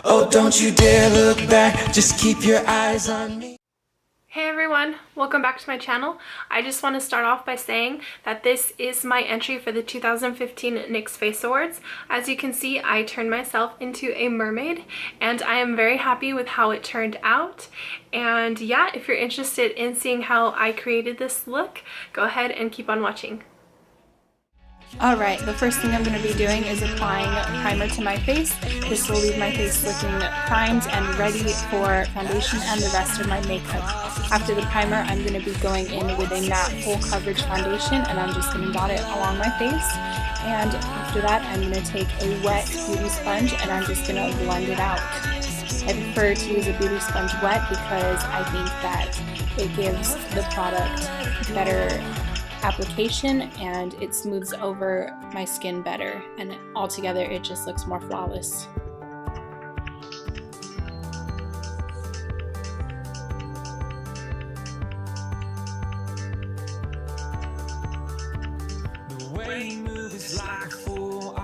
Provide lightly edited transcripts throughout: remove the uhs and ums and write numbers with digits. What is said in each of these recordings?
Oh, don't you dare look back, just keep your eyes on me. Hey everyone, welcome back to my channel. I just want to start off by saying that this is my entry for the 2015 NYX Face Awards. As you can see, I turned myself into a mermaid and I am very happy with how it turned out. And yeah, if you're interested in seeing how I created this look, go ahead and keep on watching. Alright, the first thing I'm going to be doing is applying primer to my face. This will leave my face looking primed and ready for foundation and the rest of my makeup. After the primer, I'm going to be going in with a matte full coverage foundation and I'm just going to dot it along my face. And after that, I'm going to take a wet beauty sponge and I'm just going to blend it out. I prefer to use a beauty sponge wet because I think that it gives the product better application and it smooths over my skin better, and altogether it just looks more flawless.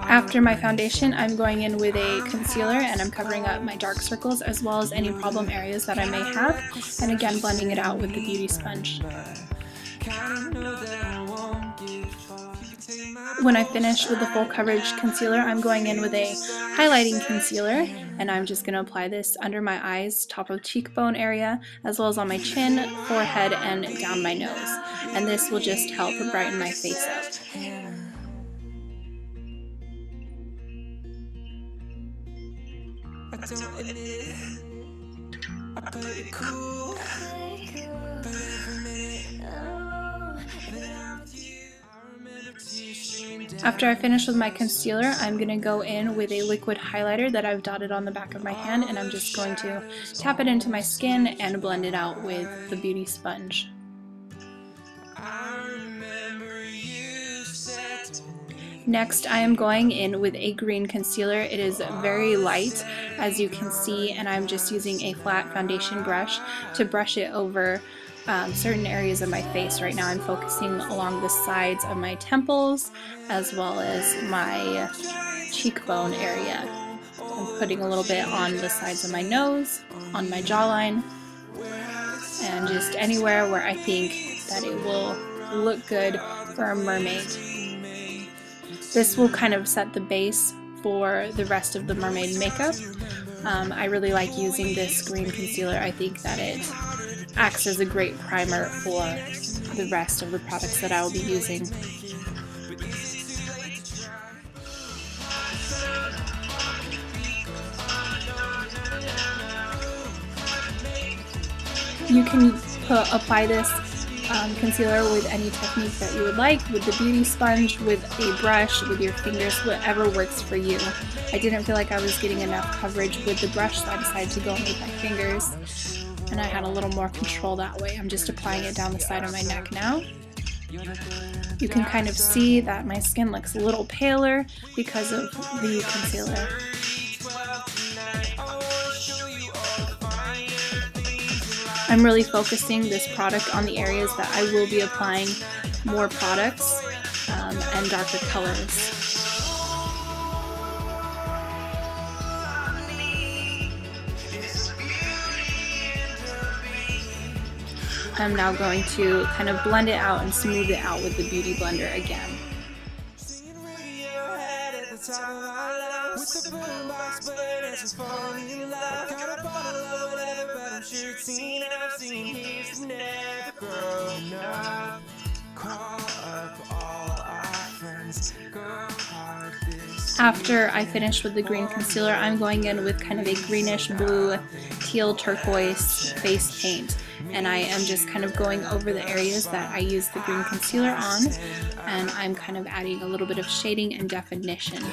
After my foundation, I'm going in with a concealer and I'm covering up my dark circles as well as any problem areas that I may have, and again blending it out with the beauty sponge. When I finish with the full coverage concealer, I'm going in with a highlighting concealer and I'm just going to apply this under my eyes, top of cheekbone area, as well as on my chin, forehead, and down my nose. And this will just help brighten my face up. After I finish with my concealer, I'm going to go in with a liquid highlighter that I've dotted on the back of my hand, and I'm just going to tap it into my skin and blend it out with the beauty sponge. Next, I am going in with a green concealer. It is very light, as you can see, and I'm just using a flat foundation brush to brush it over certain areas of my face. Right now I'm focusing along the sides of my temples as well as my cheekbone area. I'm putting a little bit on the sides of my nose, on my jawline, and just anywhere where I think that it will look good for a mermaid. This will kind of set the base for the rest of the mermaid makeup. I really like using this green concealer. I think that it acts as a great primer for the rest of the products that I will be using. You can apply this concealer with any technique that you would like, with the beauty sponge, with a brush, with your fingers, whatever works for you. I didn't feel like I was getting enough coverage with the brush, so I decided to go in with my fingers. And I had a little more control that way. I'm just applying it down the side of my neck now. You can kind of see that my skin looks a little paler because of the concealer. I'm really focusing this product on the areas that I will be applying more products and darker colors. I'm now going to kind of blend it out and smooth it out with the Beauty Blender again. After I finish with the green concealer, I'm going in with kind of a greenish blue teal turquoise face paint. And I am just kind of going over the areas that I used the green concealer on, and I'm kind of adding a little bit of shading and definition.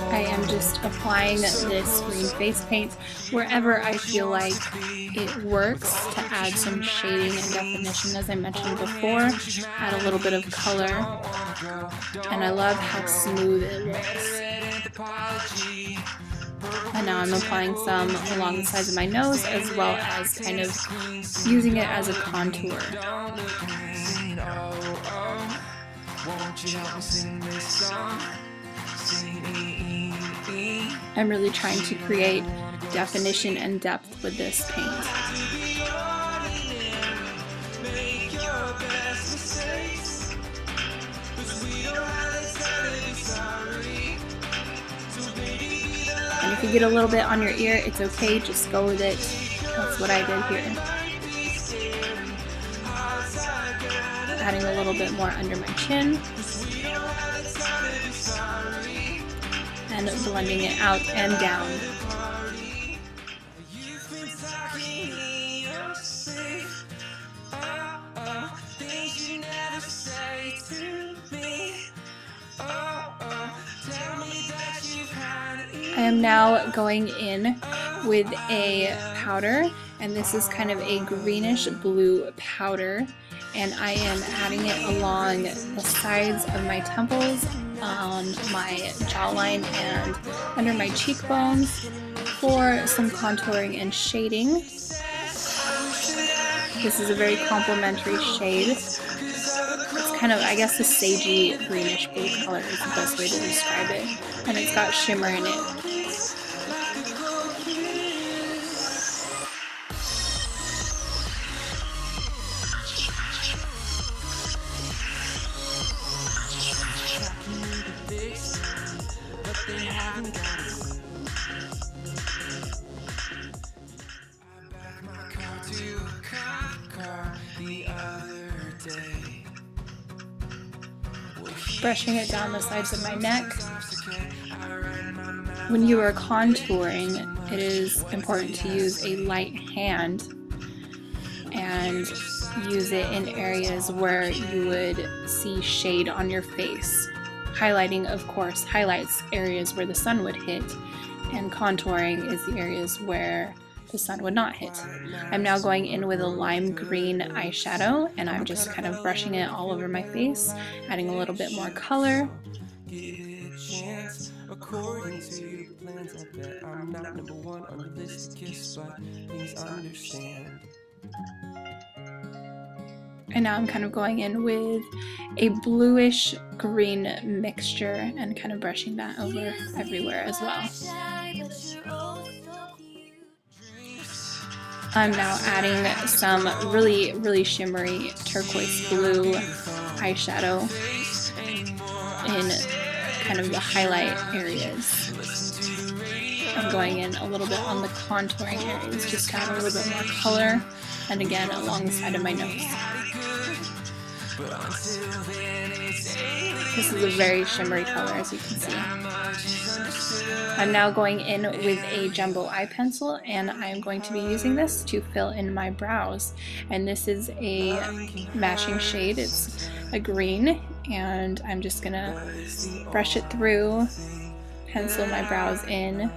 I am just applying this green face paint wherever I feel like it works to add some shading and definition, as I mentioned before, add a little bit of color, and I love how smooth it looks. And now I'm applying some along the sides of my nose, as well as kind of using it as a contour. I'm really trying to create definition and depth with this paint. And if you get a little bit on your ear, it's okay, just go with it. That's what I did here. Adding a little bit more under my chin. And blending it out and down. I am now going in with a powder, and this is kind of a greenish blue powder, and I am adding it along the sides of my temples, on my jawline, and under my cheekbones for some contouring and shading. This is a very complementary shade. It's kind of, I guess, a sagey greenish blue color is the best way to describe it, and it's got shimmer in it. Brushing it down the sides of my neck. When you are contouring, it is important to use a light hand and use it in areas where you would see shade on your face. Highlighting, of course, highlights areas where the sun would hit, and contouring is the areas where the sun would not hit. I'm now going in with a lime green eyeshadow, and I'm just kind of brushing it all over my face, adding a little bit more color. And now I'm kind of going in with a bluish green mixture and kind of brushing that over everywhere as well. I'm now adding some really shimmery turquoise blue eyeshadow in kind of the highlight areas. I'm going in a little bit on the contouring areas, just to add a little bit more color, and again along the side of my nose. This is a very shimmery color, as you can see. I'm now going in with a jumbo eye pencil, and I'm going to be using this to fill in my brows. And this is a matching shade. It's a green, and I'm just gonna brush it through, pencil my brows in.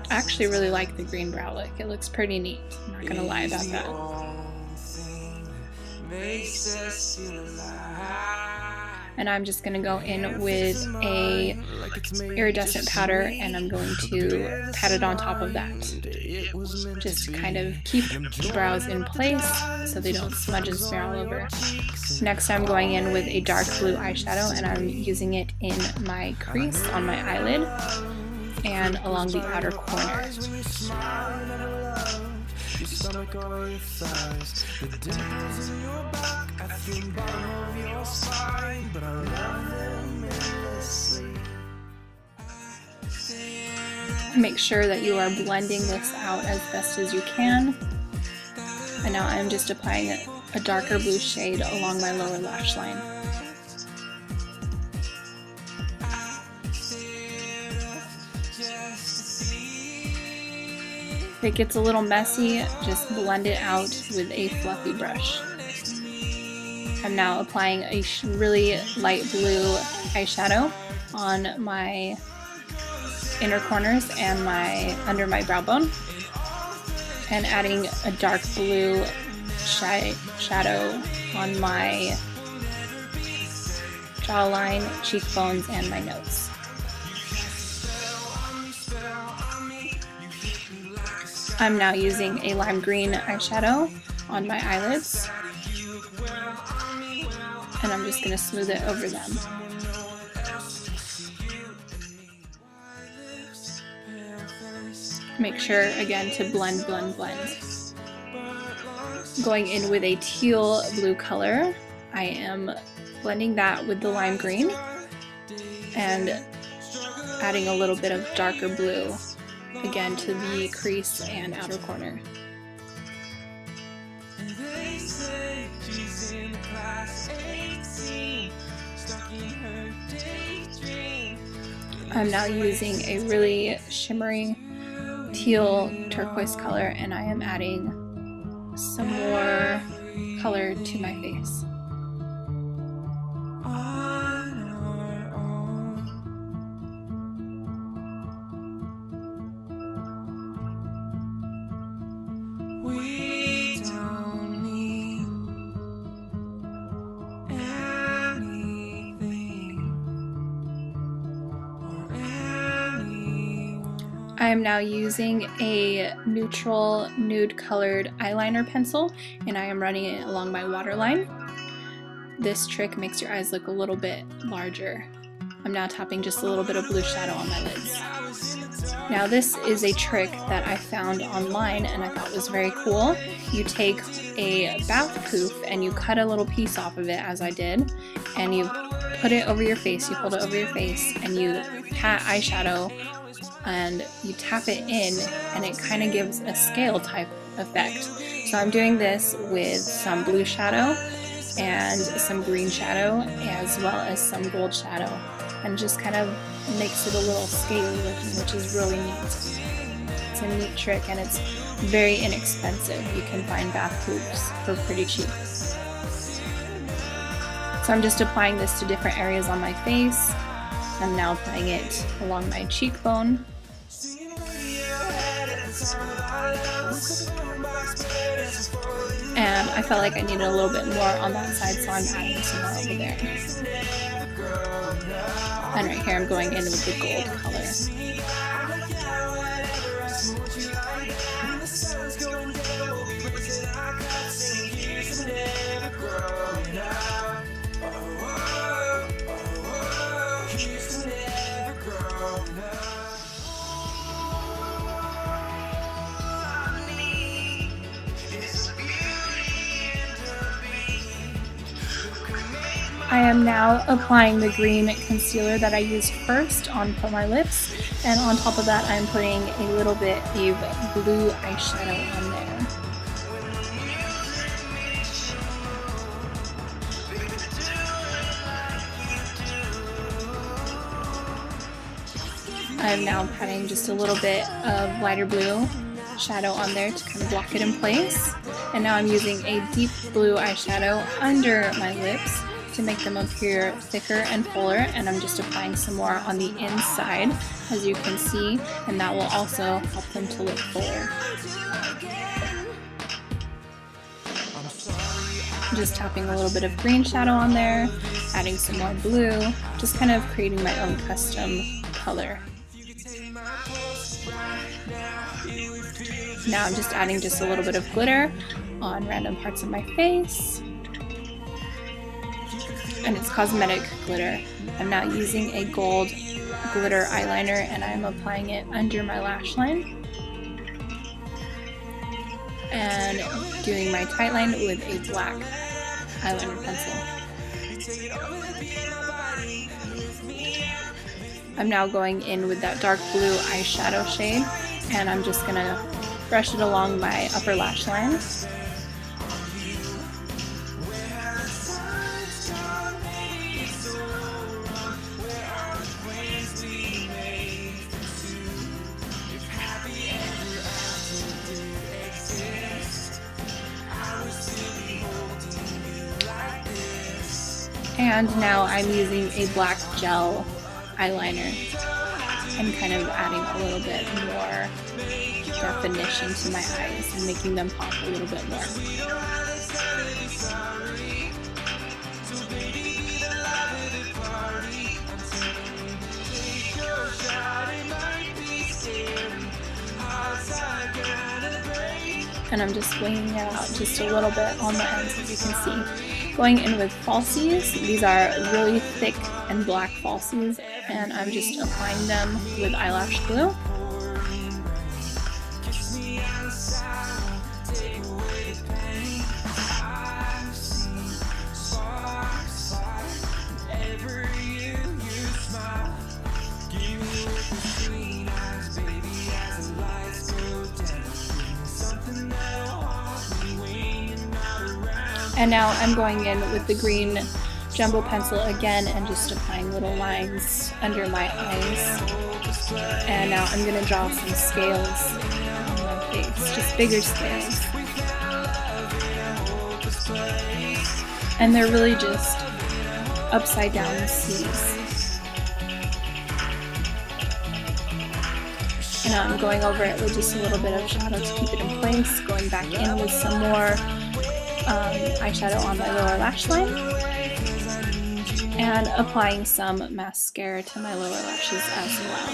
I actually really like the green brow look. It looks pretty neat. I'm not gonna lie about that. And I'm just gonna go in with a iridescent powder, and I'm going to pat it on top of that, just to kind of keep the brows in place so they don't smudge and smear all over. Next, I'm going in with a dark blue eyeshadow, and I'm using it in my crease on my eyelid and along the outer corner. Make sure that you are blending this out as best as you can. And now I'm just applying a darker blue shade along my lower lash line. If it gets a little messy, just blend it out with a fluffy brush. I'm now applying a really light blue eyeshadow on my inner corners and under my brow bone, and adding a dark blue shadow on my jawline, cheekbones, and my nose. I'm now using a lime green eyeshadow on my eyelids, and I'm just going to smooth it over them. Make sure again to blend, blend, blend. Going in with a teal blue color, I am blending that with the lime green and adding a little bit of darker blue again to the crease and outer corner. I'm now using a really shimmery teal turquoise color, and I am adding some more color to my face. I am now using a neutral nude colored eyeliner pencil, and I am running it along my waterline. This trick makes your eyes look a little bit larger. I'm now tapping just a little bit of blue shadow on my lids. Now this is a trick that I found online and I thought was very cool. You take a bath poof and you cut a little piece off of it, as I did, and you put it over your face, you hold it over your face, and you pat eyeshadow and you tap it in, and it kind of gives a scale type effect. So I'm doing this with some blue shadow and some green shadow, as well as some gold shadow, and just kind of makes it a little scaly looking, which is really neat. It's a neat trick and it's very inexpensive. You can find bath poofs for pretty cheap. So I'm just applying this to different areas on my face. I'm now applying it along my cheekbone. And I felt like I needed a little bit more on that side, so I'm adding some more over there. And right here I'm going in with the gold color. I am now applying the green concealer that I used first onto my lips, and on top of that I'm putting a little bit of blue eyeshadow on there. I am now patting just a little bit of lighter blue shadow on there to kind of block it in place. And now I'm using a deep blue eyeshadow under my lips to make them appear thicker and fuller, and I'm just applying some more on the inside, as you can see, and that will also help them to look fuller. Just tapping a little bit of green shadow on there, adding some more blue, just kind of creating my own custom color. Now I'm just adding just a little bit of glitter on random parts of my face. And it's cosmetic glitter. I'm now using a gold glitter eyeliner, and I'm applying it under my lash line. And doing my tight line with a black eyeliner pencil. I'm now going in with that dark blue eyeshadow shade, and I'm just gonna brush it along my upper lash line. And now I'm using a black gel eyeliner and kind of adding a little bit more definition to my eyes and making them pop a little bit more. And I'm just winging it out just a little bit on the ends, as you can see. Going in with falsies. These are really thick and black falsies, and I'm just applying them with eyelash glue. And now I'm going in with the green jumbo pencil again and just applying little lines under my eyes. And now I'm going to draw some scales on my face, just bigger scales. And they're really just upside down C's. And now I'm going over it with just a little bit of shadow to keep it in place, going back in with some more eyeshadow on my lower lash line, and applying some mascara to my lower lashes as well.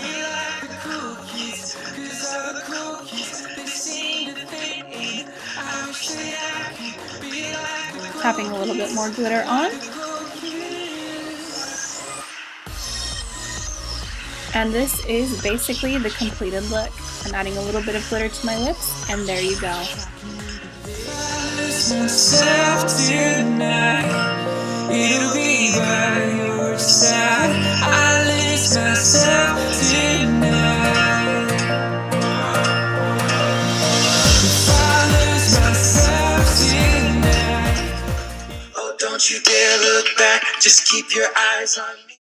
Tapping a little bit more glitter on. And this is basically the completed look. I'm adding a little bit of glitter to my lips, and there you go. Myself tonight, it'll be by your side. I lose myself tonight. If I lose myself tonight, oh, don't you dare look back. Just keep your eyes on me.